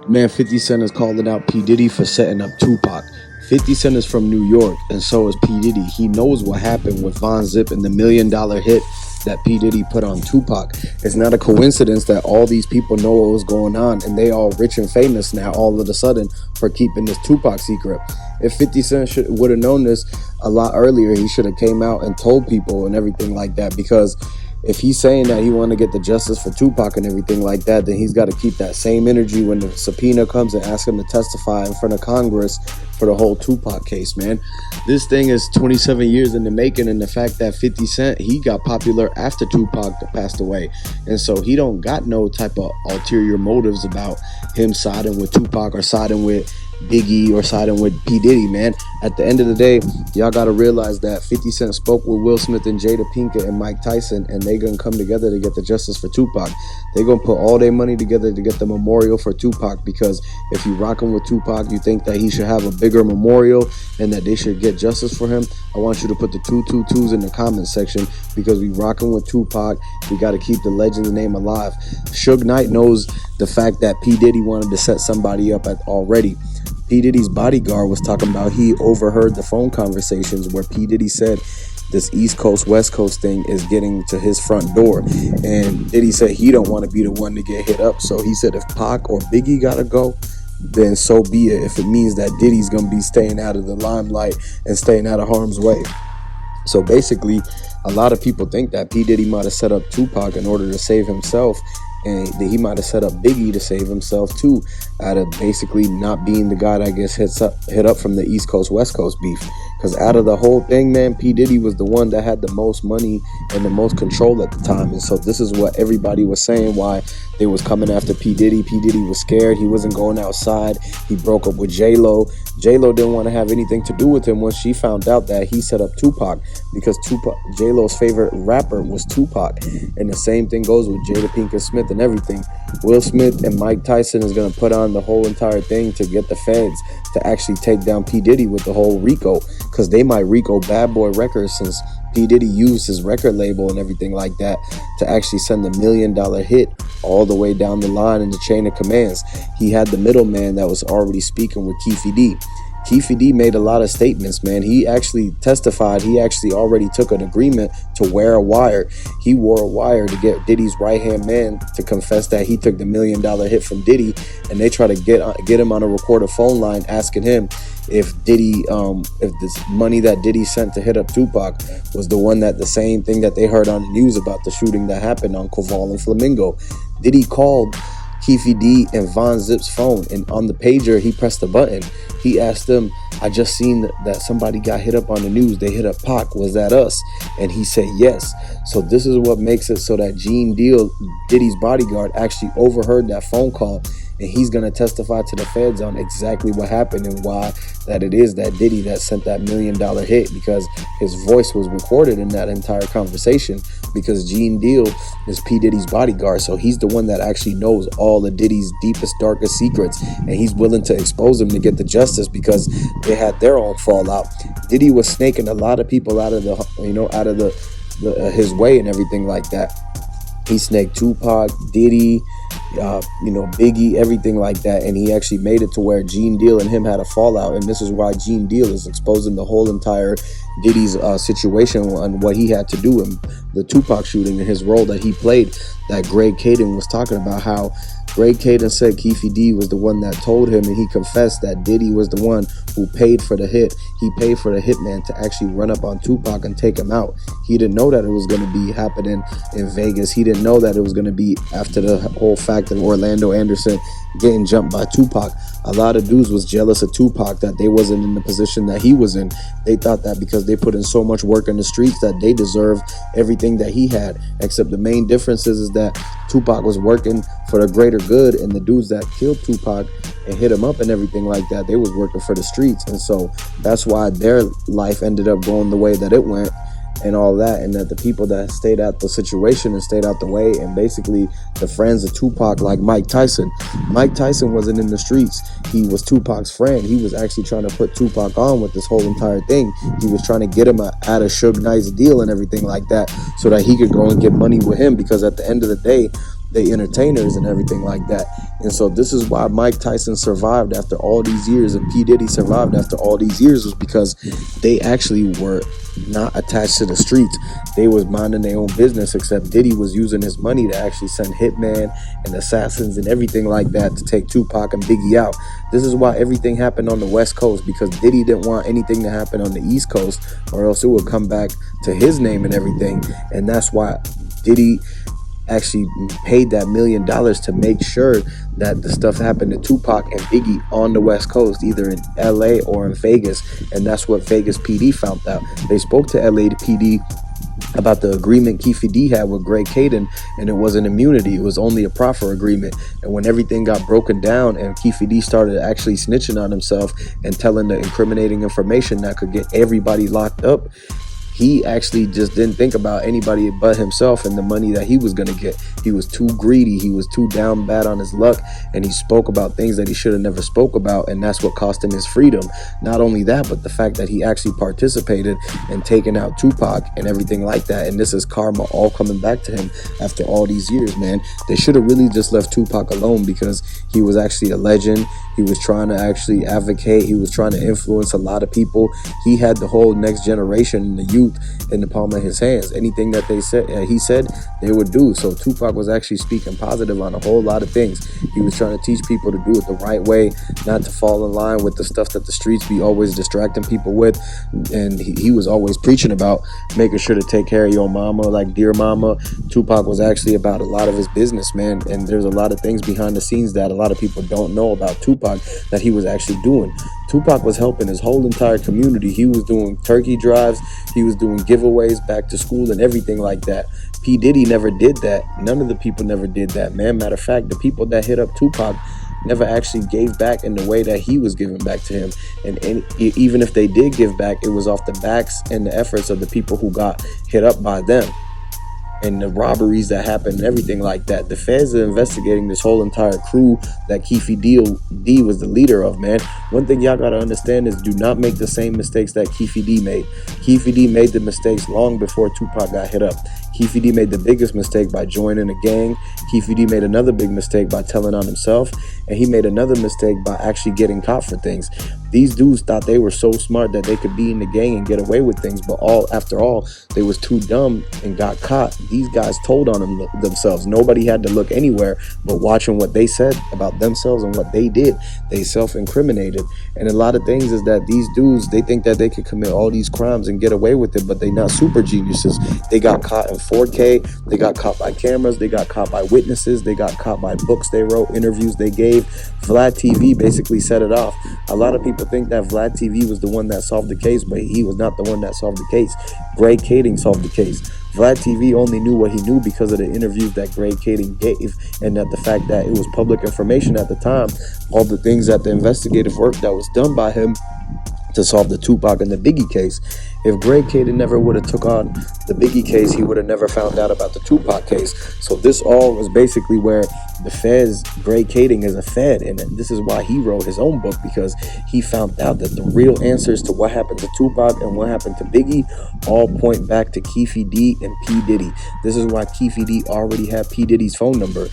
Man, 50 Cent is calling out P. Diddy for setting up Tupac. 50 Cent is from New York, and so is P. Diddy. He knows what happened with Von Zip and the $1 million hit that P. Diddy put on Tupac. It's not a coincidence that all these people know what was going on, and they all rich and famous now all of a sudden for keeping this Tupac secret. If 50 Cent would have known this a lot earlier, he should have came out and told people and everything like that, because if he's saying that he want to get the justice for Tupac and everything like that, then he's got to keep that same energy when the subpoena comes and ask him to testify in front of Congress for the whole Tupac case, man. This thing is 27 years in the making, and the fact that 50 Cent, he got popular after Tupac passed away. And so he don't got no type of ulterior motives about him siding with Tupac or siding with Biggie or siding with P. Diddy, man. At the end of the day, y'all got to realize that 50 Cent spoke with Will Smith and Jada Pinkett and Mike Tyson, and they gonna come together to get the justice for Tupac. They gonna put all their money together to get the memorial for Tupac, because if you rocking with Tupac, you think that he should have a bigger memorial and that they should get justice for him. I want you to put the 222s in the comment section, because we rocking with Tupac. We got to keep the legend's name alive. Sugeknight knows the fact that P. Diddy wanted to set somebody up already. P. Diddy's bodyguard was talking about he overheard the phone conversations where P. Diddy said this East Coast, West Coast thing is getting to his front door. And Diddy said he don't want to be the one to get hit up. So he said if Pac or Biggie got to go, then so be it, if it means that Diddy's going to be staying out of the limelight and staying out of harm's way. So basically, a lot of people think that P. Diddy might have set up Tupac in order to save himself, and that he might have set up Biggie to save himself too, out of basically not being the guy that gets hit up from the East Coast, West Coast beef. Because out of the whole thing, man, P. Diddy was the one that had the most money and the most control at the time. And so this is what everybody was saying, why they was coming after P. Diddy. P. Diddy was scared. He wasn't going outside. He broke up with J-Lo. J-Lo didn't want to have anything to do with him when she found out that he set up Tupac, because J-Lo's favorite rapper was Tupac. And the same thing goes with Jada Pinkett Smith and everything. Will Smith and Mike Tyson is going to put on the whole entire thing to get the feds to actually take down P. Diddy with the whole RICO, because they might RICO Bad Boy Records, since P. Diddy used his record label and everything like that to actually send the $1 million hit all the way down the line in the chain of commands. He had the middleman that was already speaking with Keefe. Keefe made a lot of statements, man. He actually testified. He actually already took an agreement to wear a wire. He wore a wire to get Diddy's right-hand man to confess that he took the $1 million hit from Diddy, and they try to get him on a recorded phone line asking him if Diddy, if this money that Diddy sent to hit up Tupac was the same thing that they heard on the news about the shooting that happened on Koval and Flamingo. Diddy called Keefe D and Von Zip's phone, and on the pager he pressed the button. He asked them, I just seen that somebody got hit up on the news. They hit up Pac. Was that us? And he said yes. So this is what makes it so that Gene Deal, Diddy's bodyguard, actually overheard that phone call, and he's going to testify to the feds on exactly what happened and why that it is that Diddy that sent that $1 million hit, because his voice was recorded in that entire conversation, because Gene Deal is P. Diddy's bodyguard. So he's the one that actually knows all of Diddy's deepest, darkest secrets, and he's willing to expose them to get the justice, because they had their own fallout. Diddy was snaking a lot of people out of his way and everything like that. He snaked Tupac, Diddy, Biggie, everything like that, and he actually made it to where Gene Deal and him had a fallout, and this is why Gene Deal is exposing the whole entire Diddy's situation and what he had to do in the Tupac shooting and his role that he played. That Greg Caden was talking about, how Greg Caden said Keefe D was the one that told him, and he confessed that Diddy was the one who paid for the hit. He paid for the hitman to actually run up on Tupac and take him out. He didn't know that it was going to be happening in Vegas. He didn't know that it was going to be after the whole fact of Orlando Anderson getting jumped by Tupac. A lot of dudes was jealous of Tupac that they wasn't in the position that he was in. They thought that because they put in so much work in the streets that they deserved everything that he had, except the main difference is that Tupac was working for the greater good, and the dudes that killed Tupac and hit him up and everything like that, they was working for the streets. And so that's why their life ended up going the way that it went and all that, and that the people that stayed out the situation and stayed out the way, and basically the friends of Tupac, like Mike Tyson wasn't in the streets. He was Tupac's friend. He was actually trying to put Tupac on with this whole entire thing. He was trying to get him out of Suge Knight's deal and everything like that, so that he could go and get money with him, because at the end of the day, they entertainers and everything like that. And so this is why Mike Tyson survived after all these years and P. Diddy survived after all these years, was because they actually were not attached to the streets. They was minding their own business, except Diddy was using his money to actually send hitmen and assassins and everything like that to take Tupac and Biggie out. This is why everything happened on the West Coast, because Diddy didn't want anything to happen on the East Coast, or else it would come back to his name and everything. And that's why Diddy actually paid that $1 million to make sure that the stuff happened to Tupac and Biggie on the West Coast, either in LA or in Vegas. And that's what Vegas PD found out. They spoke to LA PD about the agreement Keefe had with Greg Caden, and it wasn't immunity, it was only a proffer agreement. And when everything got broken down and Keefe started actually snitching on himself and telling the incriminating information that could get everybody locked up, he actually just didn't think about anybody but himself and the money that he was going to get. He was too greedy. He was too down bad on his luck. And he spoke about things that he should have never spoke about. And that's what cost him his freedom. Not only that, but the fact that he actually participated in taking out Tupac and everything like that. And this is karma all coming back to him after all these years, man. They should have really just left Tupac alone, because he was actually a legend. He was trying to actually advocate. He was trying to influence a lot of people. He had the whole next generation and the youth in the palm of his hands. Anything that he said, they would do. So Tupac was actually speaking positive on a whole lot of things. He was trying to teach people to do it the right way, not to fall in line with the stuff that the streets be always distracting people with. And he was always preaching about making sure to take care of your mama, like Dear Mama. Tupac was actually about a lot of his business, man. And there's a lot of things behind the scenes that a lot of people don't know about Tupac that he was actually doing. Tupac was helping his whole entire community. He was doing turkey drives. He was doing giveaways back to school and everything like that. P. Diddy never did that. None of the people never did that, man. Matter of fact, the people that hit up Tupac never actually gave back in the way that he was giving back to him. And even if they did give back, it was off the backs and the efforts of the people who got hit up by them, and the robberies that happened and everything like that. The feds are investigating this whole entire crew that Keefe D was the leader of, man. One thing y'all gotta understand is, do not make the same mistakes that Keefe D made. Keefe D made the mistakes long before Tupac got hit up. Keefe D made the biggest mistake by joining a gang. Keefe D made another big mistake by telling on himself. And he made another mistake by actually getting caught for things. These dudes thought they were so smart that they could be in the gang and get away with things, but after all, they was too dumb and got caught. These guys told on themselves. Nobody had to look anywhere but watching what they said about themselves and what they did. They self-incriminated. And a lot of things is that these dudes, they think that they could commit all these crimes and get away with it, but they not super geniuses. They got caught in 4K. They got caught by cameras. They got caught by witnesses. They got caught by books they wrote, interviews they gave. Vlad TV basically set it off. A lot of people think that Vlad TV was the one that solved the case, but he was not the one that solved the case. Greg Kading solved the case. Vlad TV only knew what he knew because of the interviews that Greg Kading gave, and that the fact that it was public information at the time, all the things that the investigative work that was done by him to solve the Tupac and the Biggie case. If Greg Kading never would have took on the Biggie case, he would have never found out about the Tupac case. So this all was basically where the feds, Greg Kading is a fed, and this is why he wrote his own book, because he found out that the real answers to what happened to Tupac and what happened to Biggie all point back to Keefe D and P. Diddy. This is why Keefe D already had P. Diddy's phone number.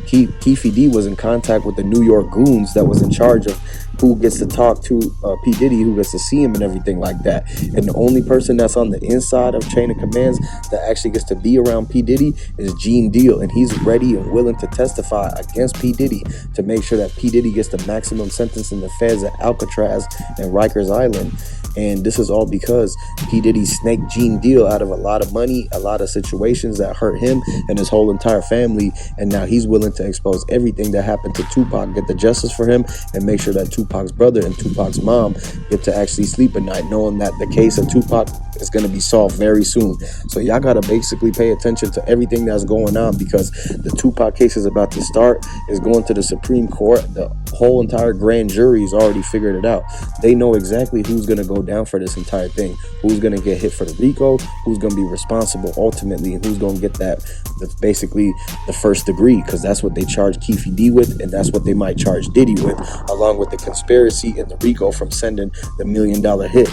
Keefe D was in contact with the New York goons that was in charge of who gets to talk to P. Diddy, who gets to see him and everything like that. And the only person that's on the inside of chain of commands that actually gets to be around P. Diddy is Gene Deal, and he's ready and willing to testify against P. Diddy to make sure that P. Diddy gets the maximum sentence in the feds at Alcatraz and Rikers Island. And this is all because P. Diddy snaked Gene Deal out of a lot of money, a lot of situations that hurt him and his whole entire family. And now he's willing to expose everything that happened to Tupac, get the justice for him, and make sure that Tupac's brother and Tupac's mom get to actually sleep at night, knowing that the case of Tupac is going to be solved very soon. So y'all got to basically pay attention to everything that's going on, because the Tupac case is about to start. It's going to the Supreme Court. The whole entire grand jury's already figured it out. They know exactly who's going to go down for this entire thing, who's going to get hit for the RICO, who's going to be responsible ultimately, and who's going to get that's basically the first degree, because that's what they charge Keefe D with, and that's what they might charge Diddy with, along with the conspiracy and the RICO from sending the $1 million hit.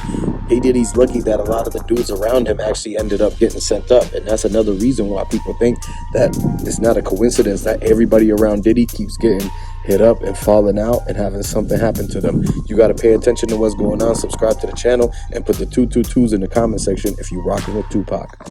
P. Diddy's lucky that a lot of the dudes around him actually ended up getting sent up. And that's another reason why people think that it's not a coincidence that everybody around Diddy keeps getting hit up and falling out and having something happen to them. You got to pay attention to what's going on. Subscribe to the channel and put the 222s in the comment section if you're rocking with Tupac.